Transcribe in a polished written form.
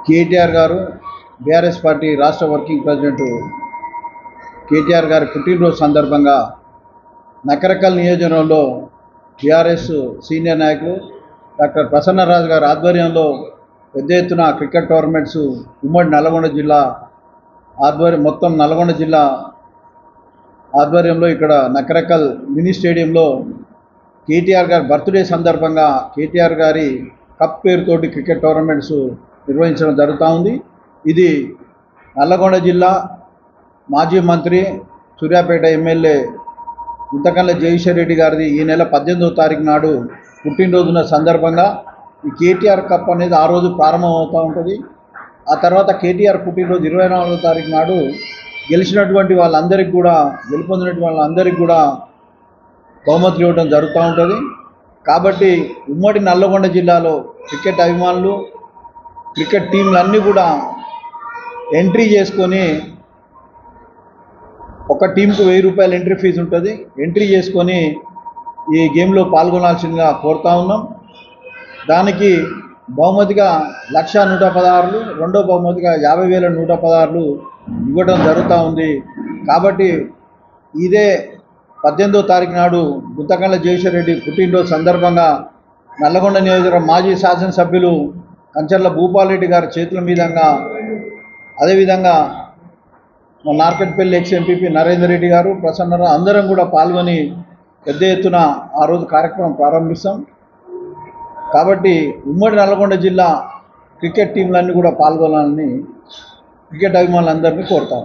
కేటీఆర్ గారు BRS party రాష్ట్ర working president KTR గారి పుట్టినరోజు సందర్భంగా నకరకల్ నియోజకవర్గంలో బీఆర్ఎస్ సీనియర్ నాయకులు డాక్టర్ ప్రసన్నరాజు గారి ఆధ్వర్యంలో పెద్ద ఎత్తున క్రికెట్ టోర్నమెంట్స్ ఉమ్మడి నల్గొండ జిల్లా మొత్తం నల్గొండ జిల్లా ఆధ్వర్యంలో ఇక్కడ నకరకల్ మినీ స్టేడియంలో కేటీఆర్ గారి బర్త్డే సందర్భంగా కేటీఆర్ గారి కప్ పేరుతోటి క్రికెట్ టోర్నమెంట్స్ నిర్వహించడం జరుగుతూ ఉంది. ఇది నల్లగొండ జిల్లా మాజీ మంత్రి సూర్యాపేట ఎమ్మెల్యే గుంతకళ్ళ జగదీశ్వర్ రెడ్డి గారిది ఈ నెల 18వ తారీఖు నాడు పుట్టినరోజున సందర్భంగా ఈ కేటీఆర్ కప్ అనేది ఆ రోజు ప్రారంభమవుతూ ఉంటుంది. ఆ తర్వాత కేటీఆర్ పుట్టినరోజు 24వ తారీఖు నాడు గెలిచినటువంటి వాళ్ళందరికీ కూడా గెలుపొందినటువంటి వాళ్ళందరికీ కూడా బహుమతులు ఇవ్వడం జరుగుతూ ఉంటుంది. కాబట్టి ఉమ్మడి నల్లగొండ జిల్లాలో క్రికెట్ అభిమానులు క్రికెట్ టీంలన్నీ కూడా ఎంట్రీ చేసుకొని ఒక టీంకు 1000 రూపాయలు ఎంట్రీ ఫీజు ఉంటుంది. ఎంట్రీ చేసుకొని ఈ గేమ్లో పాల్గొనాల్సిందిగా కోరుతా ఉన్నాం. దానికి బహుమతిగా 1,116, రెండో బహుమతిగా 50,116 ఇవ్వడం జరుగుతూ ఉంది. కాబట్టి ఇదే 18వ తారీఖు నాడు గుంతకళ్ళ జగదీశ్వర్ రెడ్డి పుట్టినరోజు సందర్భంగా నల్లగొండ నియోజకవర్గ మాజీ శాసనసభ్యులు కంచర్ల భూపాల్ రెడ్డి గారి చేతుల మీదుగా, అదేవిధంగా నార్కెట్పల్లి ఎక్స్ ఎంపీపీ నరేందర్ రెడ్డి గారు, ప్రసన్నరావు అందరం కూడా పాల్గొని పెద్ద ఎత్తున ఆ రోజు కార్యక్రమం ప్రారంభిస్తాం. కాబట్టి ఉమ్మడి నల్గొండ జిల్లా క్రికెట్ టీంలన్నీ కూడా పాల్గొనాలని క్రికెట్ అభిమానులందరినీ కోరుతాం.